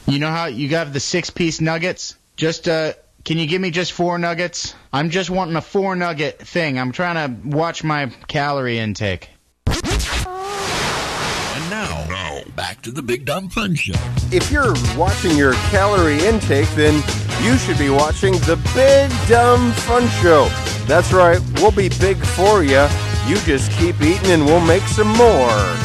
You know how you got the 6-piece nuggets? Just, can you give me just 4 nuggets? I'm just wanting a 4-nugget thing. I'm trying to watch my calorie intake. And now, back to the Big Dumb Fun Show. If you're watching your calorie intake, then you should be watching the Big Dumb Fun Show. That's right, we'll be big for you. You just keep eating and we'll make some more.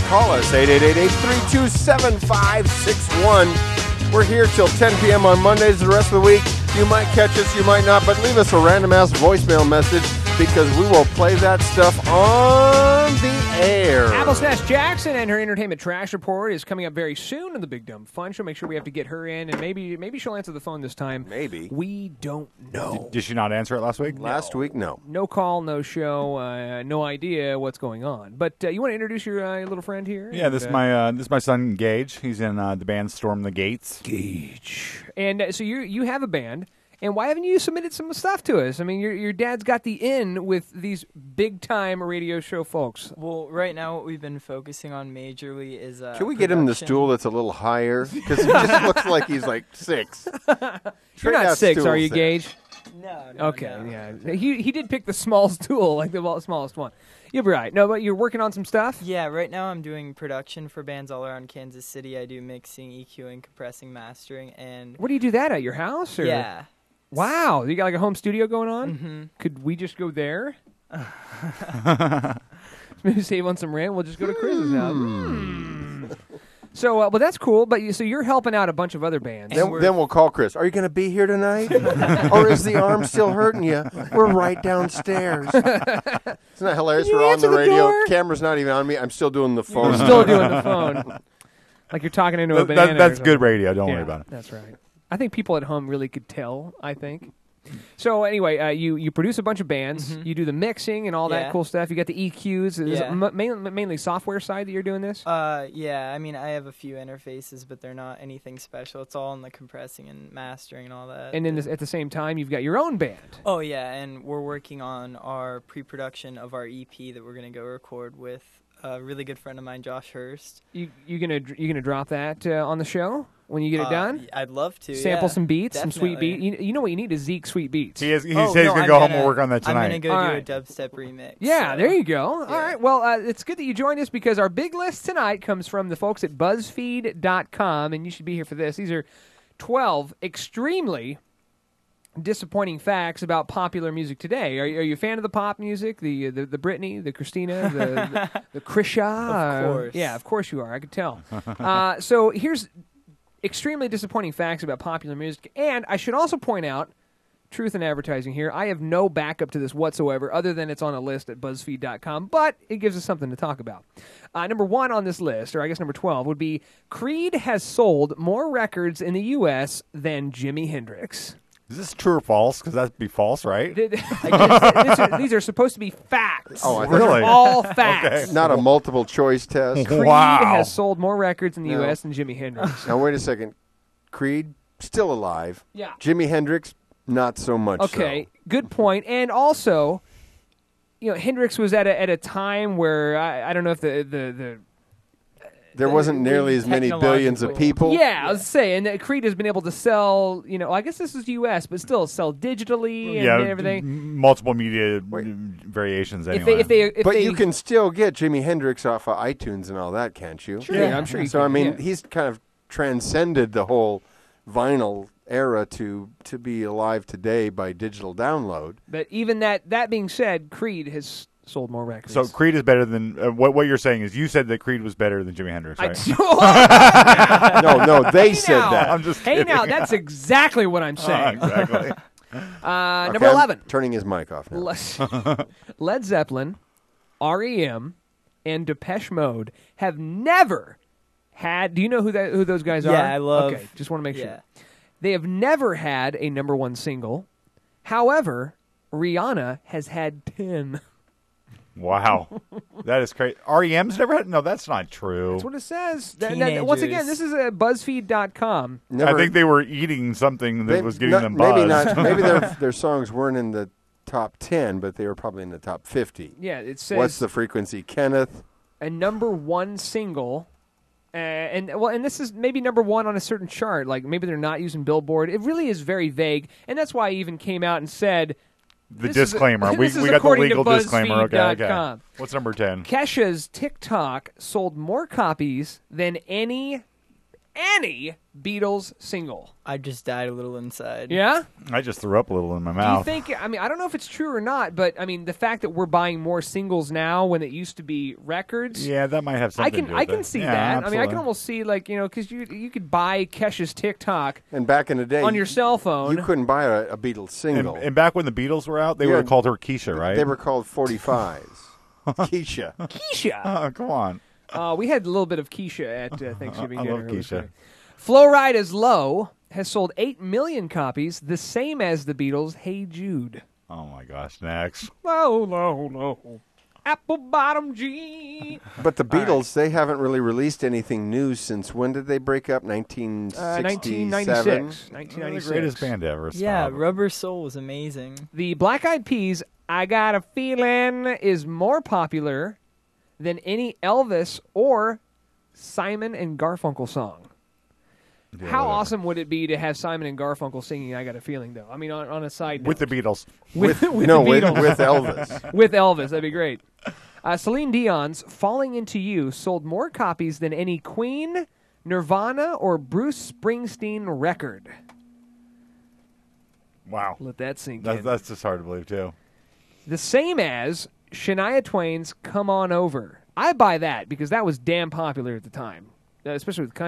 Call us, 888-832-7561. We're here till 10 p.m. on Mondays. The rest of the week, you might catch us, you might not, but leave us a random-ass voicemail message because we will play that stuff on the air. Apple's Jackson and her entertainment trash report is coming up very soon in the Big Dumb Fun Show. Make sure we have to get her in, and maybe she'll answer the phone this time. Maybe. We don't know. Did she not answer it last week? Last week, no. No call, no show, no idea what's going on. But you want to introduce your little friend here? Yeah, this is my son Gage. He's in the band Storm the Gates. Gage. And so you have a band. And why haven't you submitted some stuff to us? I mean, your dad's got the in with these big-time radio show folks. Well, right now what we've been focusing on majorly is Can we get him the stool that's a little higher? Because he just looks like he's like 6. You're not 6, are you, Gage? No. Okay, no. yeah. He did pick the small stool, like the smallest one. You'll be right. No, but you're working on some stuff? Yeah, right now I'm doing production for bands all around Kansas City. I do mixing, EQing, compressing, mastering, and... Where do you do that, at your house? Or? Yeah. Wow, you got like a home studio going on? Mm-hmm. Could we just go there? Maybe save on some rent. We'll just go to Chris's house. So, well, that's cool. But so you're helping out a bunch of other bands. Then we'll call Chris. Are you going to be here tonight? Or is the arm still hurting you? We're right downstairs. Isn't that hilarious? We're on the radio. Door? Camera's not even on me. I'm still doing the phone. You're still doing the phone. Like you're talking into a banana. That's good radio. Don't worry about it. That's right. I think people at home really could tell, I think. So anyway, you produce a bunch of bands. Mm-hmm. You do the mixing and all that cool stuff. You got the EQs. Is it mainly software side that you're doing this? Yeah. I mean, I have a few interfaces, but they're not anything special. It's all in the compressing and mastering and all that. And then at the same time, you've got your own band. Oh, yeah. And we're working on our pre-production of our EP that we're going to go record with a really good friend of mine, Josh Hurst. You gonna drop that on the show? When you get it done? I'd love to. Sample some beats, definitely. some sweet beats. You know what you need is Zeke sweet beats. He says he's going to go home and work on that tonight. I'm going to go do a dubstep remix. Yeah, there you go. Yeah. All right. Well, it's good that you joined us because our big list tonight comes from the folks at BuzzFeed.com, and you should be here for this. These are 12 extremely disappointing facts about popular music today. Are you a fan of the pop music? The Britney, the Christina, the Krisha? Of course. Yeah, of course you are. I could tell. So here's extremely disappointing facts about popular music. And I should also point out, truth in advertising here, I have no backup to this whatsoever other than it's on a list at BuzzFeed.com, but it gives us something to talk about. Number 1 on this list, or I guess number 12, would be Creed has sold more records in the U.S. than Jimi Hendrix. Is this true or false? Because that'd be false, right? These are supposed to be facts. Oh, really? All facts. Okay. Not a multiple choice test. Creed has sold more records in the U.S. than Jimi Hendrix. Now, wait a second. Creed, still alive. Yeah. Jimi Hendrix, not so much Okay, good point. And also, Hendrix was at a time where I don't know if the there wasn't nearly as many billions of people. Yeah, I was saying Creed has been able to sell, I guess this is U.S., but still sell digitally and everything. Multiple media variations anyway. But you can still get Jimi Hendrix off of iTunes and all that, can't you? Sure, yeah, I'm sure you can. So, I mean, he's kind of transcended the whole vinyl era to be alive today by digital download. But even that being said, Creed has sold more records. So Creed is better than what you're saying is you said that Creed was better than Jimi Hendrix, right? No, they said that. I'm just kidding. Hey, now that's exactly what I'm saying. Exactly. Number 11. I'm turning his mic off now. Led Zeppelin, REM, and Depeche Mode have never had. Do you know who those guys are? Yeah, I love. Okay, just want to make sure. They have never had a number 1 single. However, Rihanna has had 10. Wow. That is crazy. REM's never had... No, that's not true. That's what it says. Once again, this is BuzzFeed.com. I think they were eating something that was getting them buzzed. Maybe their songs weren't in the top 10, but they were probably in the top 50. Yeah, it says... What's the frequency, Kenneth? A number 1 single And this is maybe number one on a certain chart. Like maybe they're not using Billboard. It really is very vague, and that's why I even came out and said the disclaimer. We got the according legal to disclaimer. Okay. BuzzFeed.com. What's number 10? Kesha's TikTok sold more copies than any Beatles single. I just died a little inside. Yeah? I just threw up a little in my Do mouth. you think, I mean, I don't know if it's true or not, but, I mean, the fact that we're buying more singles now when it used to be records. Yeah, that might have something to do with I can it. see Yeah, that. absolutely. I mean, I can almost see, like, because you could buy Kesha's TikTok And back in the day, on your cell phone. you couldn't buy a Beatles single. And back when the Beatles were out, they Yeah. would have called her Keisha, right? They were called 45s. Keisha. Keisha. Oh, come on. We had a little bit of Keisha at Thanksgiving I dinner. love It was Keisha. great. Flow Ride is Low has sold 8 million copies, the same as the Beatles' Hey Jude. Oh, my gosh. Next. Low, low, low. Apple bottom G. But the Beatles, they haven't really released anything new since when did they break up? 1967? 1996. They're the 1996. greatest band ever. Yeah, Stop. Rubber Soul was amazing. The Black Eyed Peas, I Got a Feeling, is more popular than any Elvis or Simon and Garfunkel song. Yeah, How whatever. awesome would it be to have Simon and Garfunkel singing I Got a Feeling, though? I mean, on a side note. With the Beatles. With No, the with Beatles. Elvis. With Elvis, that'd be great. Celine Dion's Falling Into You sold more copies than any Queen, Nirvana, or Bruce Springsteen record. Wow. Let that sink in. That's just hard to believe, too. The same as Shania Twain's Come On Over. I buy that because that was damn popular at the time. Especially with the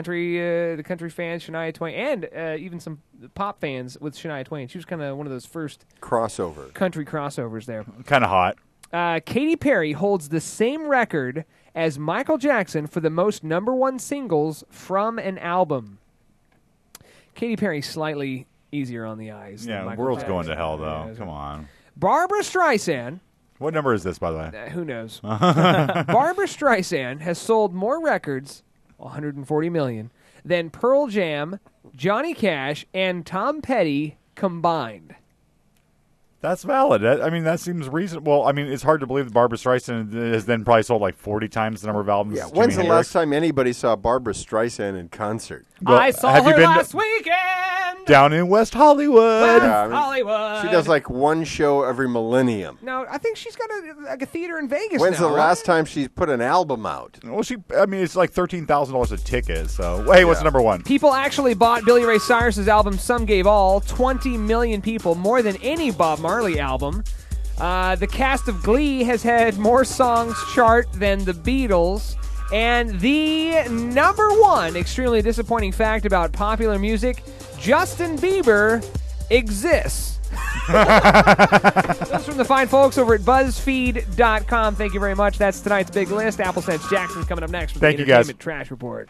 country fans, Shania Twain, and even some pop fans with Shania Twain. She was kind of one of those first Crossover. country crossovers there. Kind of hot. Katy Perry holds the same record as Michael Jackson for the most number one singles from an album. Katy Perry's slightly easier on the eyes. Yeah, than the Michael world's Jackson. going to hell, though. Yeah, Come on. Barbara Streisand. What number is this, by the way? Who knows? Barbara Streisand has sold more records, 140 million, than Pearl Jam, Johnny Cash, and Tom Petty combined. That's valid. I mean, that seems reasonable. I mean, it's hard to believe that Barbara Streisand has then probably sold like 40 times the number of albums. Yeah, as when's Jimi the Hendrix. last time anybody saw Barbara Streisand in concert? Well, I saw have you her been last weekend. Down in West Hollywood. Yeah, I mean, Hollywood. She does like one show every millennium. No, I think she's got a theater in Vegas When's now, the right? last time she's put an album out? Well, I mean, it's like $13,000 a ticket. So, hey, what's Yeah. number one? People actually bought Billy Ray Cyrus's album Some Gave All, 20 million people, more than any Bob Marley album. The cast of Glee has had more songs chart than the Beatles. And the number one extremely disappointing fact about popular music, Justin Bieber exists. Those from the fine folks over at BuzzFeed.com. Thank you very much. That's tonight's big list. Apple Sense Jackson coming up next with Thank the you, guys. Entertainment Trash Report.